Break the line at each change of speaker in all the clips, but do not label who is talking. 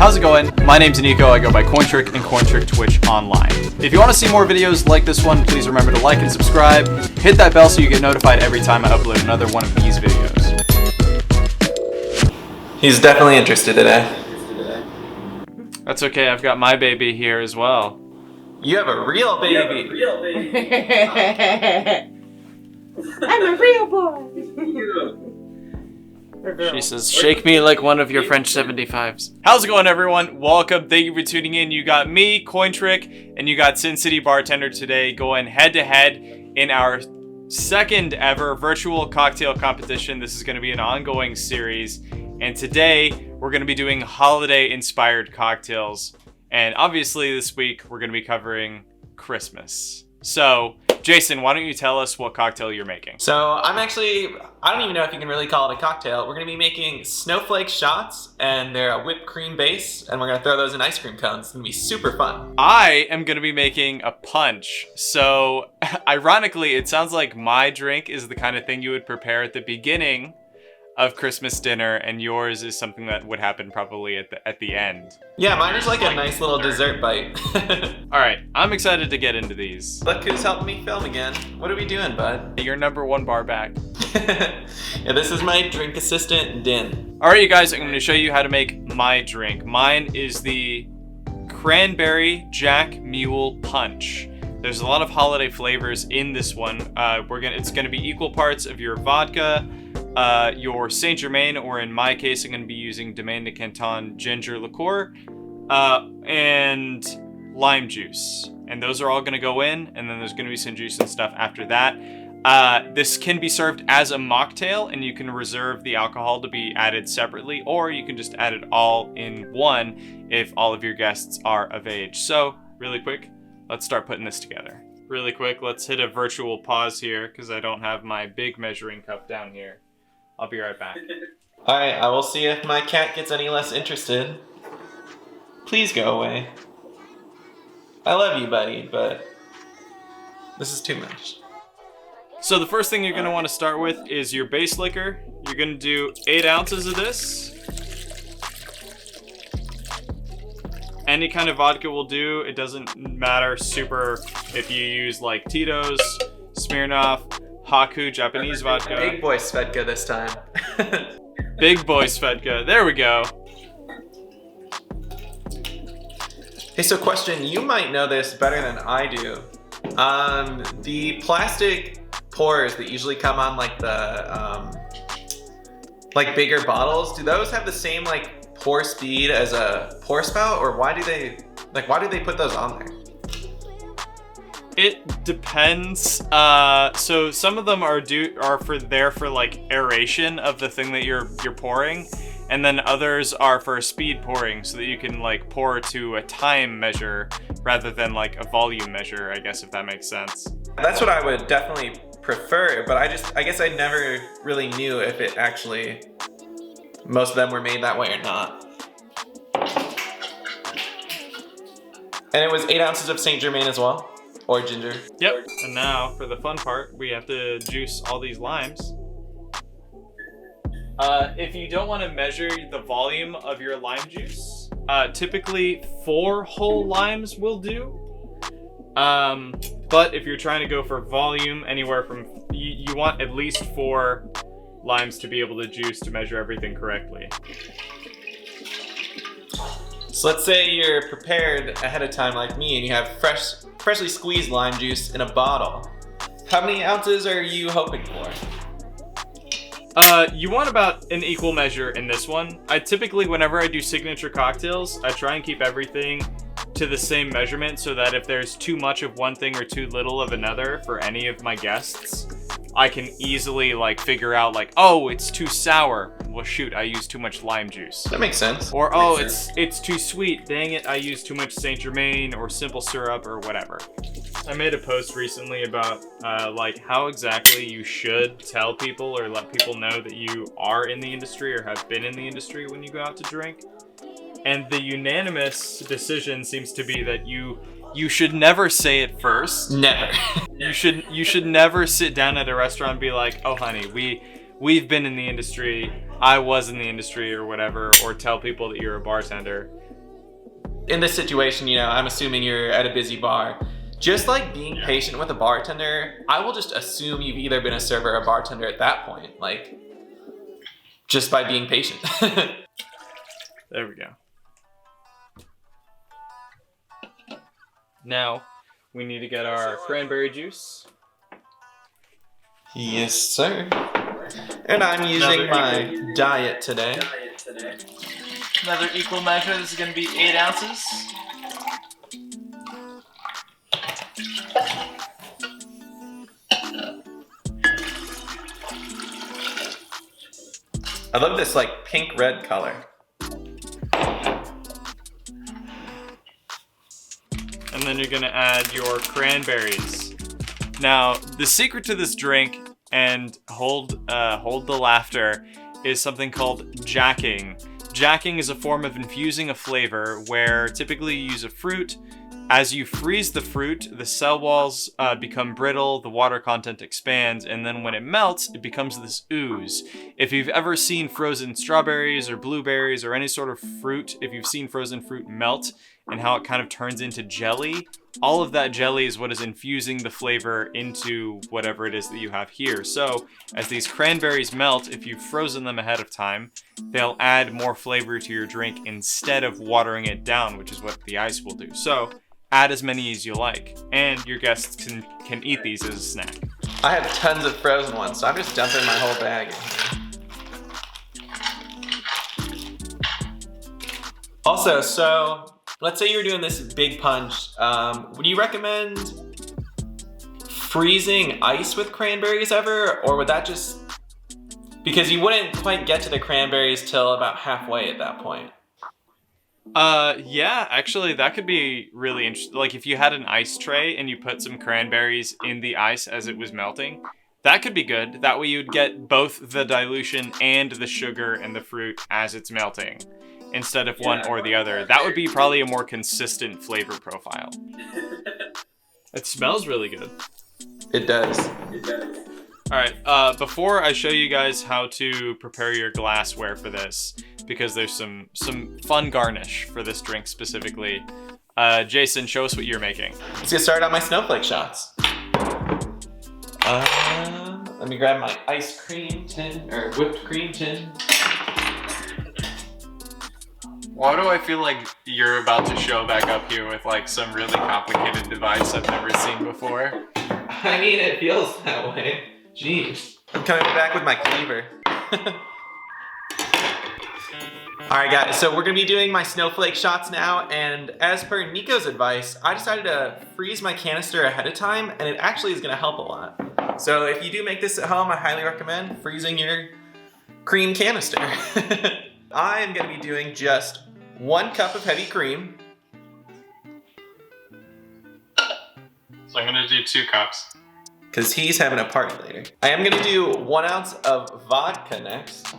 How's it going? My name's Nico. I go by COINTrick and cointricktwitch online. If you want to see more videos like this one, please remember to like and subscribe. Hit that bell so you get notified every time I upload another one of these videos.
He's definitely interested today.
That's okay. I've got my baby here as well.
You have a real baby.
I'm a real boy.
She says, shake me like one of your French 75s. How's it going, everyone? Welcome. Thank you for tuning in. You got me, COINTrick, and you got SinCityBartender today going head-to-head in our second ever virtual cocktail competition. This is going to be an ongoing series. And today, we're going to be doing holiday-inspired cocktails. And obviously, this week, we're going to be covering Christmas. So, Jason, why don't you tell us what cocktail you're making?
So I don't even know if you can really call it a cocktail. We're going to be making Snowflake Shots, and they're a whipped cream base, and we're going to throw those in ice cream cones. It's going to be super fun.
I am going to be making a punch. So, ironically, it sounds like my drink is the kind of thing you would prepare at the beginning of Christmas dinner, and yours is something that would happen probably at the end.
Yeah, mine is like a nice little dessert bite.
All right, I'm excited to get into these.
Look who's helping me film again. What are we doing, bud?
You're number one bar back.
Yeah, this is my drink assistant, Din.
All right, you guys, I'm going to show you how to make my drink. Mine is the Cranberry Jack Mule Punch. There's a lot of holiday flavors in this one. It's going to be equal parts of your vodka, your Saint Germain, or in my case, I'm going to be using Domaine de Canton ginger liqueur, and lime juice. And those are all going to go in, and then there's going to be some juice and stuff after that. This can be served as a mocktail, and you can reserve the alcohol to be added separately, or you can just add it all in one if all of your guests are of age. So, really quick, let's start putting this together. Really quick, let's hit a virtual pause here, because I don't have my big measuring cup down here. I'll be right back.
Alright, I will see if my cat gets any less interested. Please go away. I love you, buddy, but this is too much.
So the first thing you're going to want to start with is your base liquor. You're going to do 8 ounces of this. Any kind of vodka will do. It doesn't matter super if you use like Tito's, Smirnoff, Haku, Japanese vodka.
Big boy Svedka this time.
Big boy Svedka. There we go.
Hey, so question, you might know this better than I do. The plastic pours that usually come on like the like bigger bottles, do those have the same like pour speed as a pour spout, or why do they put those on there?
It depends. So some of them are for like aeration of the thing that you're pouring, and then others are for speed pouring, so that you can like pour to a time measure rather than like a volume measure, I guess, if that makes sense.
That's what I would definitely prefer, but I guess I never really knew if it actually, most of them were made that way or not. And it was 8 ounces of Saint Germain as well? Or ginger.
Yep. And now for the fun part, we have to juice all these limes. If you don't want to measure the volume of your lime juice, typically 4 whole limes will do. But if you're trying to go for volume, anywhere from you want at least 4 limes to be able to juice to measure everything correctly.
So let's say you're prepared ahead of time like me, and you have freshly squeezed lime juice in a bottle. How many ounces are you hoping for?
You want about an equal measure in this one. I typically, whenever I do signature cocktails, I try and keep everything to the same measurement, so that if there's too much of one thing or too little of another for any of my guests, I can easily like figure out like, oh, it's too sour. Well, shoot, I used too much lime juice.
That makes sense.
Or, oh, it's too sweet. Dang it, I used too much Saint Germain or simple syrup or whatever. I made a post recently about like how exactly you should tell people or let people know that you are in the industry or have been in the industry when you go out to drink. And the unanimous decision seems to be that you should never say it first.
Never.
You should never sit down at a restaurant and be like, oh honey, we've been in the industry, I was in the industry or whatever, or tell people that you're a bartender.
in this situation, you know, I'm assuming you're at a busy bar. Just like being patient with a bartender, I will just assume you've either been a server or a bartender at that point, like just by being patient.
There we go. Now, we need to get our cranberry juice.
Yes, sir. And I'm using my diet today.
Another equal measure. This is going to be 8 ounces.
I love this like pink-red color.
And then you're gonna add your cranberries. Now, the secret to this drink, and hold the laughter, is something called jacking. Jacking is a form of infusing a flavor where typically you use a fruit. As you freeze the fruit, the cell walls become brittle, the water content expands, and then when it melts, it becomes this ooze. If you've ever seen frozen strawberries or blueberries or any sort of fruit, if you've seen frozen fruit melt and how it kind of turns into jelly, all of that jelly is what is infusing the flavor into whatever it is that you have here. So as these cranberries melt, if you've frozen them ahead of time, they'll add more flavor to your drink instead of watering it down, which is what the ice will do. So add as many as you like, and your guests can eat these as a snack.
I have tons of frozen ones, so I'm just dumping my whole bag in here. Also, so let's say you're doing this big punch. Would you recommend freezing ice with cranberries ever, or would that just... Because you wouldn't quite get to the cranberries till about halfway at that point.
Yeah, actually that could be really interesting. Like if you had an ice tray and you put some cranberries in the ice as it was melting, that could be good. That way you'd get both the dilution and the sugar and the fruit as it's melting, instead of one or the other. That would be probably a more consistent flavor profile. It smells really good.
It does.
Alright, before I show you guys how to prepare your glassware for this, because there's some fun garnish for this drink specifically, Jason, show us what you're making.
Let's get started on my Snowflake Shots. Let me grab my ice cream tin, or whipped cream tin.
Why do I feel like you're about to show back up here with like some really complicated device I've never seen before?
I mean, it feels that way. Jeez. I'm coming back with my cleaver. Alright guys, so we're going to be doing my Snowflake Shots now, and as per Nico's advice, I decided to freeze my canister ahead of time, and it actually is going to help a lot. So if you do make this at home, I highly recommend freezing your cream canister. I am going to be doing just 1 cup of heavy cream.
So I'm going to do 2 cups.
Because he's having a party later. I am going to do 1 ounce of vodka next.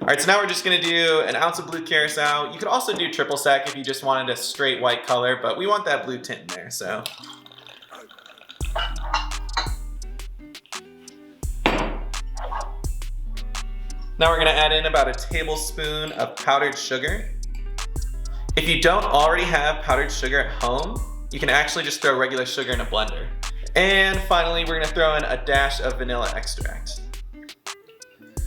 Alright, so now we're just going to do 1 ounce of blue curacao. You could also do triple sec if you just wanted a straight white color, but we want that blue tint in there, so. Now we're going to add in about 1 tablespoon of powdered sugar. If you don't already have powdered sugar at home, you can actually just throw regular sugar in a blender. And finally, we're going to throw in a dash of vanilla extract.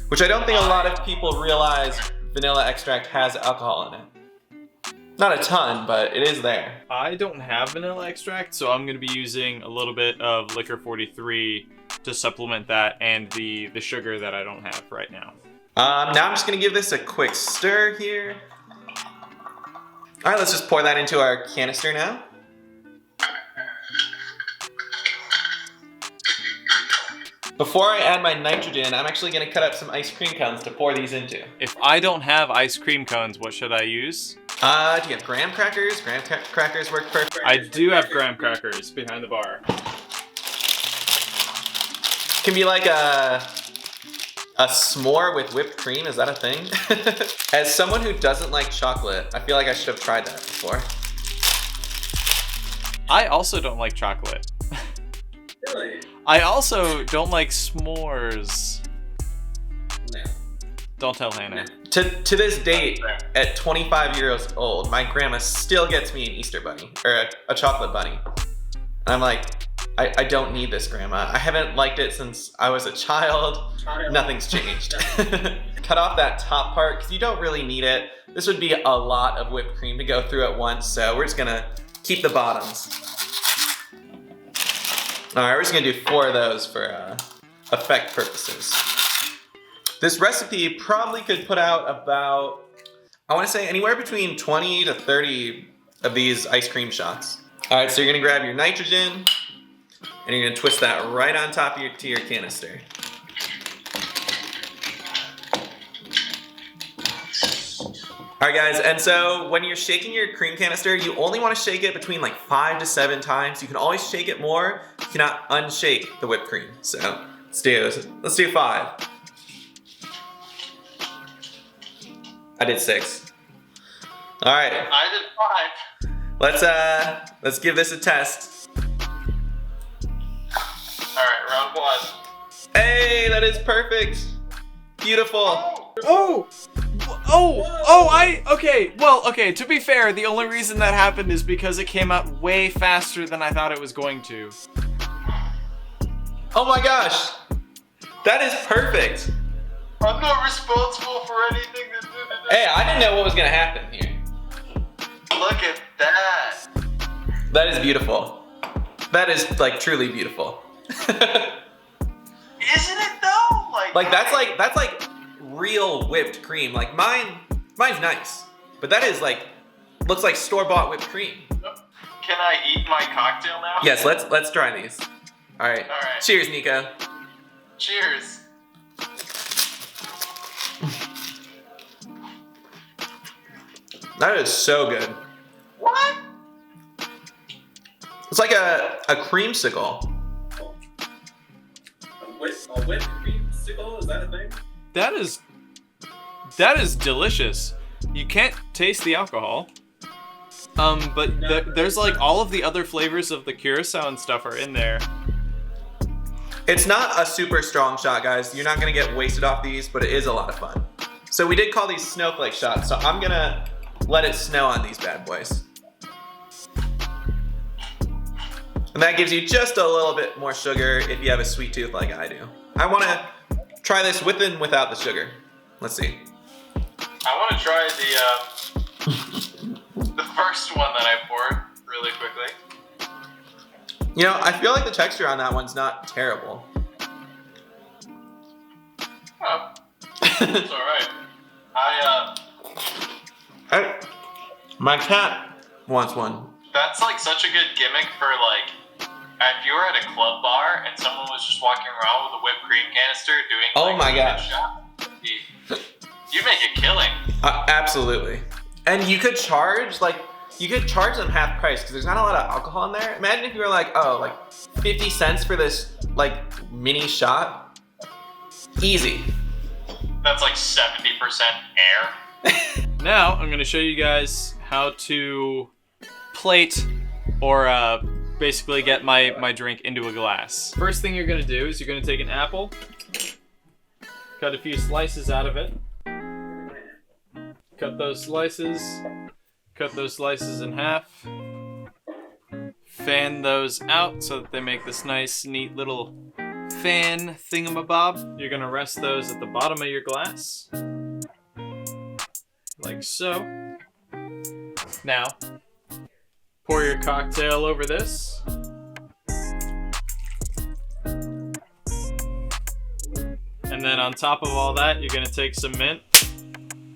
Which I don't think a lot of people realize vanilla extract has alcohol in it. Not a ton, but it is there.
I don't have vanilla extract, so I'm going to be using a little bit of Liquor 43 to supplement that and the sugar that I don't have right now.
Now I'm just going to give this a quick stir here. All right, let's just pour that into our canister now. Before I add my nitrogen, I'm actually going to cut up some ice cream cones to pour these into.
If I don't have ice cream cones, what should I use?
Do you have graham crackers? Graham crackers work perfect.
I do have graham crackers behind the bar.
Can be like a s'more with whipped cream, is that a thing? As someone who doesn't like chocolate, I feel like I should have tried that before.
I also don't like chocolate.
Really?
I also don't like s'mores.
No.
Don't tell Hannah.
To this date, at 25 years old, my grandma still gets me an Easter bunny, or a chocolate bunny. And I'm like, I don't need this, Grandma. I haven't liked it since I was a child. Nothing's changed. Cut off that top part, because you don't really need it. This would be a lot of whipped cream to go through at once, so we're just gonna keep the bottoms. All right, we're just gonna do 4 of those for effect purposes. This recipe probably could put out about, I wanna say anywhere between 20 to 30 of these ice cream shots. All right, so you're gonna grab your nitrogen and you're gonna twist that right on top of your canister. All right guys, and so when you're shaking your cream canister, you only wanna shake it between like 5 to 7 times. You can always shake it more. You cannot unshake the whipped cream. So let's do 5. I did 6. All right.
I did 5.
Let's give this a test.
All right, round 1.
Hey, that is perfect. Beautiful.
Okay, to be fair, the only reason that happened is because it came out way faster than I thought it was going to.
Oh my gosh. That is perfect.
I'm not responsible for anything to do today.
Hey, I didn't know what was gonna happen here.
Look at that.
That is beautiful. That is like truly beautiful.
Isn't it though?
Like that's like real whipped cream. Like mine's nice, but that is like looks like store-bought whipped cream.
Can I eat my cocktail now?
Yes, let's try these. All right.
All right.
Cheers, Nico.
Cheers.
That is so good.
What?
It's like a creamsicle.
A whipped creamsicle? Is that a thing?
That is delicious. You can't taste the alcohol. But there's like all of the other flavors of the curacao and stuff are in there.
It's not a super strong shot, guys. You're not gonna get wasted off these, but it is a lot of fun. So we did call these snowflake shots, so I'm gonna let it snow on these bad boys. And that gives you just a little bit more sugar if you have a sweet tooth like I do. I wanna try this with and without the sugar. Let's see.
I want to try the first one that I poured really quickly.
You know, I feel like the texture on that one's not terrible.
Oh, it's all right.
My cat wants one.
That's like such a good gimmick for like, if you were at a club bar and someone was just walking around with a whipped cream canister doing
Oh
like,
my
a
gosh.
shot, you make a killing.
Absolutely. And you could charge them half price because there's not a lot of alcohol in there. Imagine if you were like, oh, like 50 cents for this like mini shot. Easy.
That's like 70% air.
Now I'm gonna show you guys how to plate or basically get my drink into a glass. First thing you're gonna do is you're gonna take an apple, cut a few slices out of it, cut those slices in half, fan those out so that they make this nice, neat little fan thingamabob. You're gonna rest those at the bottom of your glass, like so. Now, pour your cocktail over this. And then on top of all that, you're gonna take some mint,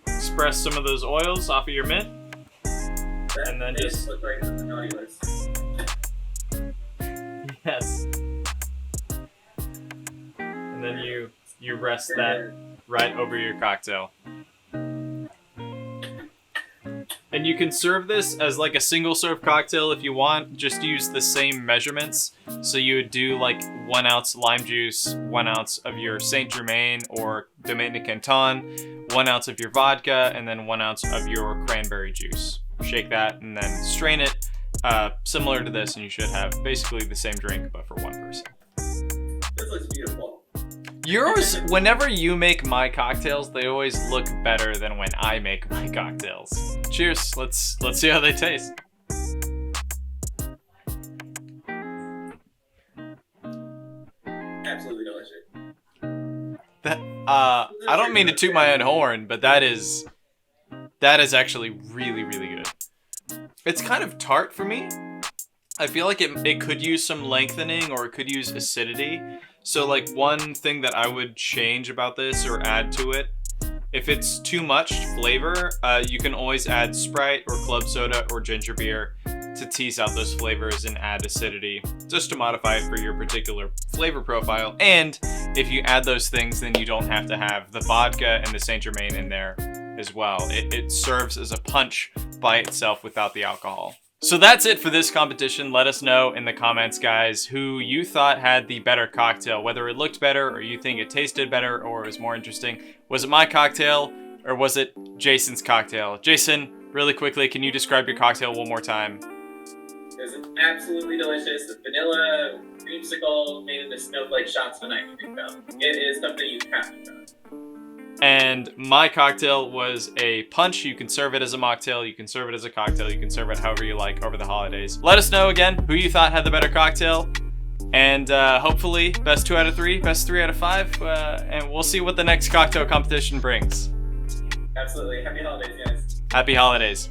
express some of those oils off of your mint, and then just
look right in the naughty list.
yes. And then you rest that right over your cocktail. And you can serve this as like a single serve cocktail if you want. Just use the same measurements. So you would do like 1 ounce lime juice, 1 ounce of your Saint Germain or Dominican Canton, 1 ounce of your vodka, and then 1 ounce of your cranberry juice. Shake that and then strain it similar to this, and you should have basically the same drink but for one person.
This looks beautiful.
Yours, whenever you make my cocktails, they always look better than when I make my cocktails. Cheers. Let's see how they taste.
Absolutely delicious.
That I don't mean to toot my own horn, but that is actually really, really good. It's kind of tart for me. I feel like it could use some lengthening or it could use acidity. So like one thing that I would change about this or add to it, if it's too much flavor, you can always add Sprite or club soda or ginger beer to tease out those flavors and add acidity, just to modify it for your particular flavor profile. And if you add those things, then you don't have to have the vodka and the Saint Germain in there as well. It serves as a punch by itself without the alcohol. So that's it for this competition. Let us know in the comments, guys, who you thought had the better cocktail, whether it looked better or you think it tasted better or it was more interesting. Was it my cocktail or was it Jason's cocktail? Jason, really quickly, can you describe your cocktail one more time?
It was absolutely delicious. The vanilla creamsicle made into Snowflake Shots when I picked up. It is something you have to try.
And my cocktail was a punch. You can serve it as a mocktail, you can serve it as a cocktail, you can serve it however you like over the holidays. Let us know again who you thought had the better cocktail. And hopefully, best 2 out of 3, best 3 out of 5. And we'll see what the next cocktail competition brings.
Absolutely. Happy holidays, guys.
Happy holidays.